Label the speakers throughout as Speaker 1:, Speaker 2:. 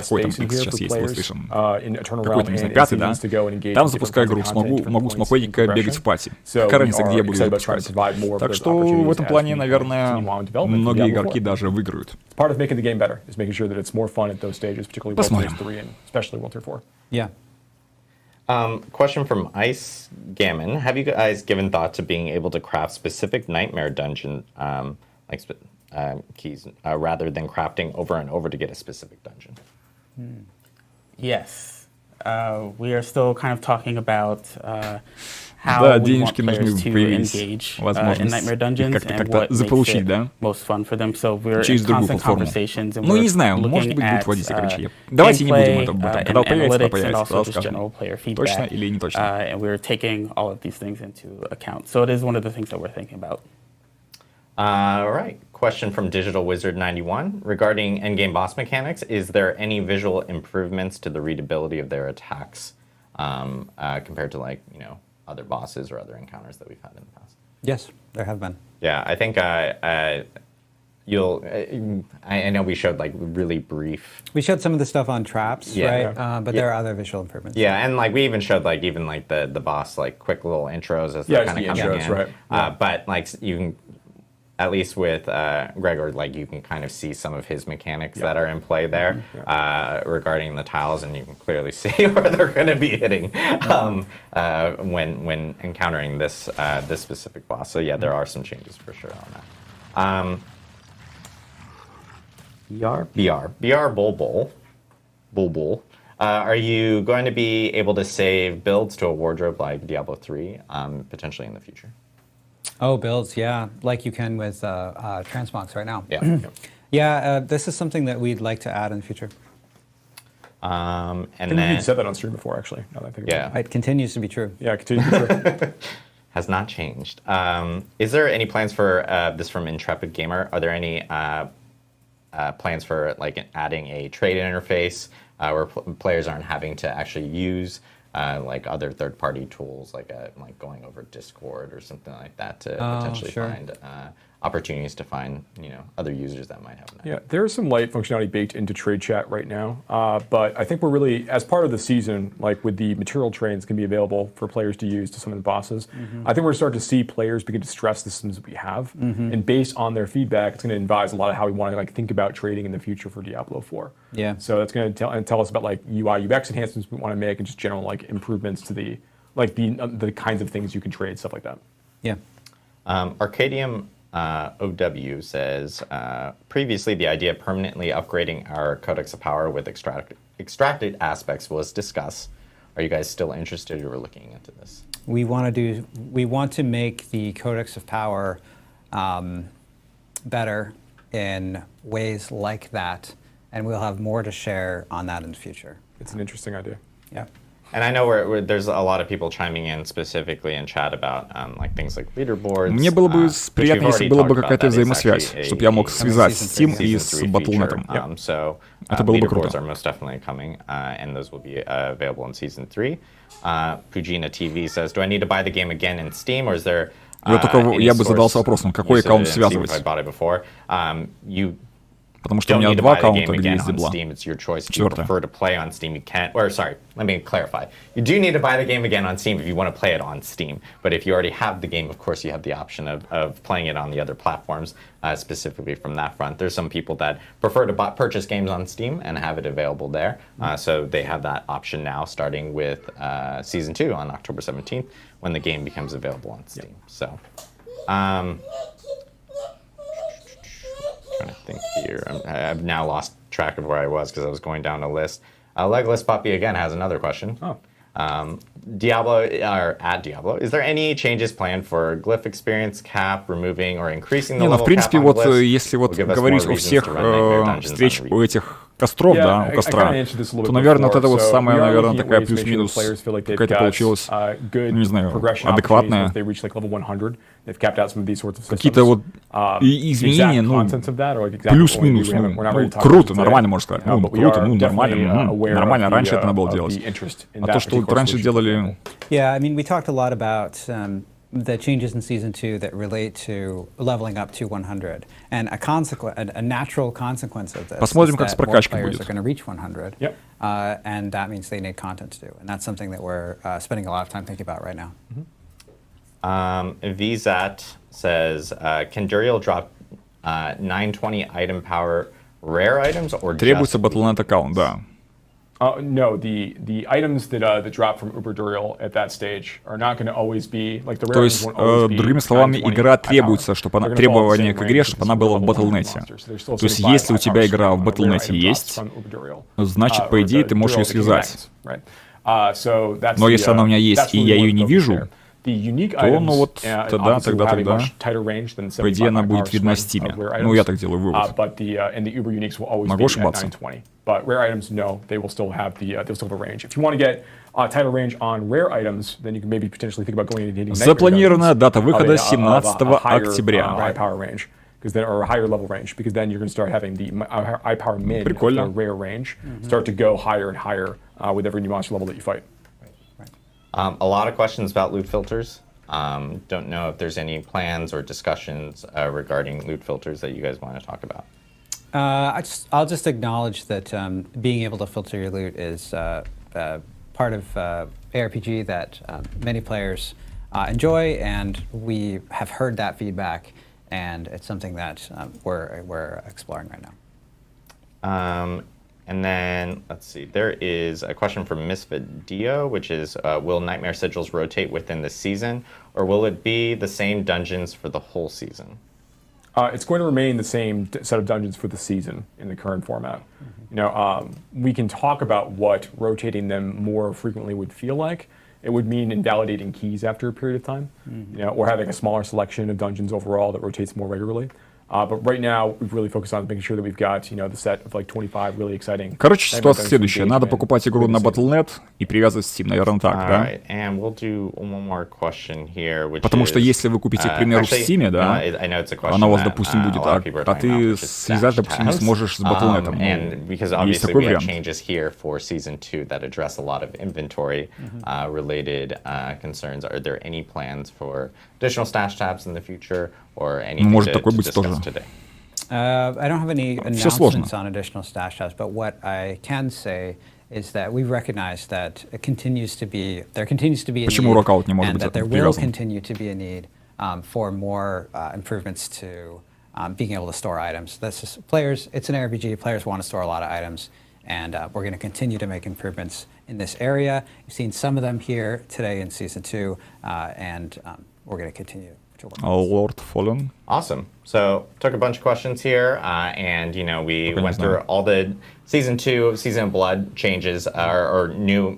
Speaker 1: какой там сейчас есть PlayStation, какой-то, не знаю, 5, да, там запускаю игру, могу спокойненько бегать в пати. Какая разница, где я буду ее запускать. Так что в этом плане, наверное, многие игроки даже выиграют. Посмотрим.
Speaker 2: Yeah.
Speaker 3: Question from Ice Gammon. Have you guys given thought to being able to craft specific nightmare dungeon keys rather than crafting over and over to get a specific dungeon?
Speaker 4: Yes. We are still kind of talking about how we want players to engage in nightmare dungeons and what makes it most fun for them. So we're in constant conversations and we're looking at gameplay and analytics and also just general player feedback. And we're taking all of these things into account. So it is one of the things that we're thinking about.
Speaker 3: All right. Question from Digital Wizard 91 regarding endgame boss mechanics. Is there any visual improvements to the readability of their attacks compared to, like, you know, other bosses or other encounters that we've had in the past?
Speaker 2: Yes, there have been.
Speaker 3: Yeah, I think I know we showed like really brief.
Speaker 2: We showed some of the stuff on traps, right? But there are other visual improvements.
Speaker 3: Yeah, and like we even showed like the boss like quick little intros as they're kind of coming in. Right. But like you can, at least with Gregor, like you can kind of see some of his mechanics that are in play there regarding the tiles, and you can clearly see where they're going to be hitting when encountering this this specific boss. So yeah, there are some changes for sure on that. BR Bulbul. Are you going to be able to save builds to a wardrobe like Diablo 3 potentially in the future?
Speaker 2: Oh, builds, yeah, like you can with transmogs right now.
Speaker 3: Yeah.
Speaker 2: Yeah, this is something that we'd like to add in the future.
Speaker 3: And
Speaker 5: I think you said that on stream before, actually. Now that I think about
Speaker 2: it continues to be true.
Speaker 5: Yeah, it continues to be true.
Speaker 3: Has not changed. Is there any plans for this from Intrepid Gamer? Are there any plans for like adding a trade interface where players aren't having to actually use like other third-party tools, like going over Discord or something like that to potentially find opportunities to find other users that might have that.
Speaker 5: Yeah, there's some light functionality baked into trade chat right now, but I think we're really, as part of the season, like with the material trains can be available for players to use to summon the bosses. I think we're starting to see players begin to stress the systems that we have, and based on their feedback, it's going to advise a lot of how we want to like think about trading in the future for Diablo 4.
Speaker 2: Yeah.
Speaker 5: So that's going to tell us about like UI UX enhancements we want to make and just general like improvements to the like the kinds of things you can trade, stuff like that.
Speaker 2: Yeah.
Speaker 3: Arcadium OW says, previously the idea of permanently upgrading our Codex of Power with extracted aspects was discussed. Are you guys still interested or looking into this?
Speaker 2: We want to make the Codex of Power better in ways like that, and we'll have more to share on that in the future.
Speaker 5: It's an interesting idea.
Speaker 2: Yeah.
Speaker 3: And I know there's a lot of people chiming in specifically in chat about like things like leaderboards.
Speaker 1: Мне было бы приятно, если была бы какая-то взаимосвязь, чтобы я мог связать Steam и с Battle.net.
Speaker 3: So
Speaker 1: Это было бы круто.
Speaker 3: Leaderboards are most definitely coming, and those will be available in Season 3. Pugina TV says, do I need to buy the game again in Steam, or is there
Speaker 1: Я бы задался вопросом, какой аккаунт связывать. Потому что у меня два аккаунта, где есть Дибла. Четвертое.
Speaker 3: Or sorry, let me clarify. You do need to buy the game again on Steam if you want to play it on Steam. But if you already have the game, of course, you have the option of playing it on the other platforms, specifically from that front. There's some people that prefer to purchase games on Steam and have it available there. So they have that option now, starting with Season 2 on October 17th, when the game becomes available on Steam. So, trying to think here. I've now lost track of where I was because I was going down a list. Legless Puppy again has another question. Diablo, or at Diablo, is there any changes planned for glyph experience cap, removing or increasing the level
Speaker 1: в принципе,
Speaker 3: cap on
Speaker 1: вот
Speaker 3: glyphs?
Speaker 1: если вот говорить о всех встреч у этих костров, да, у костра, то, наверное, вот это вот самая, наверное, такая плюс-минус какая-то получилась, не знаю, адекватная. Какие-то вот изменения, ну, плюс-минус, ну, круто, нормально, можно сказать. Ну, круто, ну, нормально, нормально, раньше это надо было делать. А то, что вот раньше делали...
Speaker 2: Yeah, I mean, we talked a lot about the changes in Season 2 that relate to leveling up to 100. And a natural consequence of this
Speaker 1: Посмотрим,
Speaker 2: is
Speaker 1: как с
Speaker 2: that more
Speaker 1: прокачкой
Speaker 2: players
Speaker 1: будет.
Speaker 2: are going to reach 100.
Speaker 5: Yep.
Speaker 2: And that means they need content to do. And that's something that we're spending a lot of time thinking about right now.
Speaker 3: VZAT says, can Duriel drop 920 item power rare items or
Speaker 1: Требуется
Speaker 3: just
Speaker 1: Battle.net аккаунт, да.
Speaker 5: No, the items that drop from Uber Duriel at that stage are not going to always be like the
Speaker 1: То
Speaker 5: rare
Speaker 1: есть,
Speaker 5: items won't always be
Speaker 1: другими словами,
Speaker 5: 920
Speaker 1: игра
Speaker 5: high power.
Speaker 1: требуется, чтобы она,
Speaker 5: They're gonna follow the
Speaker 1: требование
Speaker 5: same
Speaker 1: к игре,
Speaker 5: range
Speaker 1: чтобы
Speaker 5: as
Speaker 1: она была в
Speaker 5: level 1
Speaker 1: Battle.net.
Speaker 5: monster. So there's still
Speaker 1: То есть,
Speaker 5: 75
Speaker 1: если у
Speaker 5: high
Speaker 1: тебя
Speaker 5: power
Speaker 1: игра в
Speaker 5: on a rare
Speaker 1: Battle.net
Speaker 5: item drops
Speaker 1: есть,
Speaker 5: from Uber Duriel.
Speaker 1: значит, по
Speaker 5: Or
Speaker 1: идее,
Speaker 5: the
Speaker 1: ты можешь
Speaker 5: Duriel
Speaker 1: ее
Speaker 5: that can be
Speaker 1: связать.
Speaker 5: banked, right? So that's
Speaker 1: Но
Speaker 5: the,
Speaker 1: если она у меня есть,
Speaker 5: that's
Speaker 1: и
Speaker 5: what
Speaker 1: я
Speaker 5: we
Speaker 1: ее
Speaker 5: wanna
Speaker 1: не
Speaker 5: focus
Speaker 1: вижу,
Speaker 5: there. The unique
Speaker 1: то,
Speaker 5: items,
Speaker 1: ну вот, тогда
Speaker 5: obviously will have a much tighter range than
Speaker 1: по идее,
Speaker 5: 75
Speaker 1: она
Speaker 5: high
Speaker 1: будет
Speaker 5: power
Speaker 1: видна в
Speaker 5: swing
Speaker 1: Steam.
Speaker 5: of rare
Speaker 1: Ну, я
Speaker 5: items.
Speaker 1: так делаю вывод.
Speaker 5: But and the Uber uniques will always
Speaker 1: Могу
Speaker 5: be at
Speaker 1: ошибаться.
Speaker 5: 920. But rare items, no, they will still have they'll still have a range. If you want to get tighter range on rare items, then you can maybe potentially think about going and hitting
Speaker 1: Запланирована дата выхода
Speaker 5: of
Speaker 1: 17
Speaker 5: a higher,
Speaker 1: октября.
Speaker 5: high power range. Or a higher level range, because then you're going to start having the high power mid,
Speaker 1: Прикольно.
Speaker 5: the rare range, start to go higher and higher with every new monster level that you fight.
Speaker 3: A lot of questions about loot filters. Don't know if there's any plans or discussions regarding loot filters that you guys want to talk about.
Speaker 2: I'll just acknowledge that being able to filter your loot is part of ARPG that many players enjoy, and we have heard that feedback, and it's something that we're exploring right now.
Speaker 3: And then, let's see, there is a question from Misfit Dio, which is, will Nightmare Sigils rotate within the season, or will it be the same dungeons for the whole season?
Speaker 5: It's going to remain the same set of dungeons for the season in the current format. You know, we can talk about what rotating them more frequently would feel like. It would mean invalidating keys after a period of time, you know, or having a smaller selection of dungeons overall that rotates more regularly. But right now, we've really focused on making sure that we've got, you know, the set of like 25 really exciting.
Speaker 1: Короче, ситуация следующая. Надо покупать игру на Battle.net и привязывать Steam, наверное, так, да?
Speaker 3: And we'll do one more question here, which
Speaker 1: Потому что если вы купите, к примеру, в Steam, да, она у вас, допустим, будет, а ты связать, допустим, не сможешь с Battle.net.
Speaker 3: And because obviously we have changes here for Season 2 that address a lot of inventory related concerns. Are there any plans for additional stash tabs in the future or anything
Speaker 1: Может
Speaker 3: to
Speaker 1: такое быть
Speaker 3: discuss
Speaker 1: тоже.
Speaker 3: today?
Speaker 2: I don't have any announcements on additional stash tabs, but what I can say is that we recognize that there continues to be a
Speaker 1: Почему
Speaker 2: need,
Speaker 1: Rockout не может
Speaker 2: and
Speaker 1: быть
Speaker 2: that there will
Speaker 1: привязан?
Speaker 2: continue to be a need for more improvements to being able to store items. That's just players. It's an RPG. Players want to store a lot of items, and we're going to continue to make improvements in this area. You've seen some of them here today in Season 2, and we're going to continue.
Speaker 1: Lord Fallen.
Speaker 3: Awesome. So took a bunch of questions here, and you know we went through all the Season 2, Season of Blood changes, or new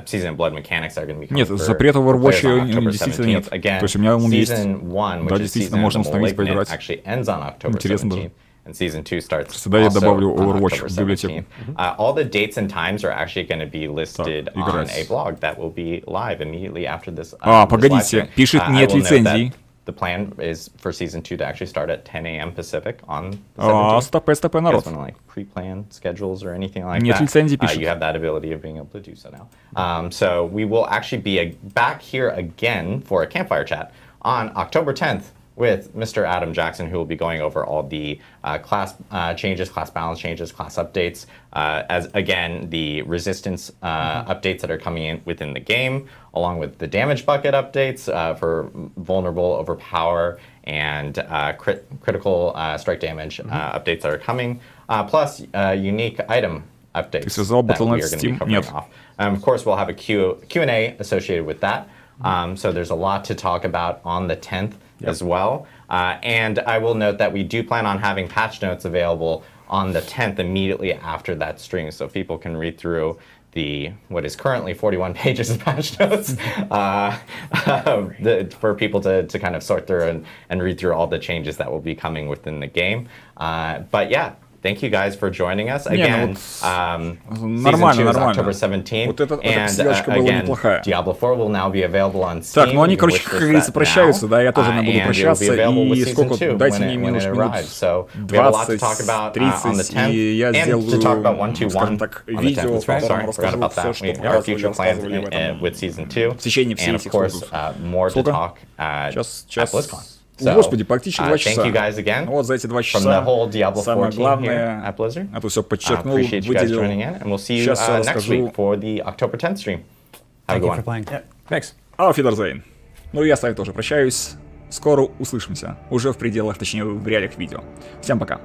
Speaker 3: Season of Blood mechanics that are going to be coming.
Speaker 1: Нет, запрета в Overwatch действительно нет. То есть у меня он есть. Да, действительно, можно установить, поиграть.
Speaker 3: Actually ends on October 17th. And Season 2 starts
Speaker 1: Сюда я добавлю
Speaker 3: also on
Speaker 1: Overwatch
Speaker 3: October
Speaker 1: в библиотеку.
Speaker 3: 17th. All the dates and times are actually going to be listed
Speaker 1: Так,
Speaker 3: on
Speaker 1: играть.
Speaker 3: a blog that will be live immediately after this.
Speaker 1: Погодите, пишет нет лицензий.
Speaker 3: The plan is for Season 2 to actually start at 10 a.m. Pacific on the 17th.
Speaker 1: Стопэ, народ.
Speaker 3: You guys want to like pre-plan schedules or anything like
Speaker 1: Нет
Speaker 3: that?
Speaker 1: лицензий пишет.
Speaker 3: You have that ability of being able to do so now. So we will actually be back here again for a campfire chat on October 10th with Mr. Adam Jackson, who will be going over all the class changes, class balance changes, class updates, as again, the resistance updates that are coming in within the game, along with the damage bucket updates for vulnerable, overpower, and critical strike damage updates that are coming, plus unique item updates that we are going to be covering off. Of course, we'll have a Q&A associated with that. So there's a lot to talk about on the 10th. As well. And I will note that we do plan on having patch notes available on the 10th immediately after that stream, so people can read through what is currently 41 pages of patch notes for people to kind of sort through and read through all the changes that will be coming within the game. But yeah, thank you guys for joining us again.
Speaker 1: Нормально, нормально.
Speaker 3: Вот
Speaker 1: эта съемочка была неплохая.
Speaker 3: Diablo 4 will now be available on Steam.
Speaker 1: Так, ну они, короче, как говорится, прощаются, да, я тоже буду прощаться, и сколько, дайте мне минут 20-30, и я сделаю, скажем так, видео, в котором расскажу все, что мы рассказывали в этом. В течение всех этих сколько? Сейчас. Господи, практически 2 часа. Вот за эти 2 часа самое главное, это все подчеркнул, выделил. Сейчас я расскажу. Auf Wiedersehen. Ну и я с вами тоже прощаюсь. Скоро услышимся. Уже в пределах, точнее в реалиях видео. Всем пока.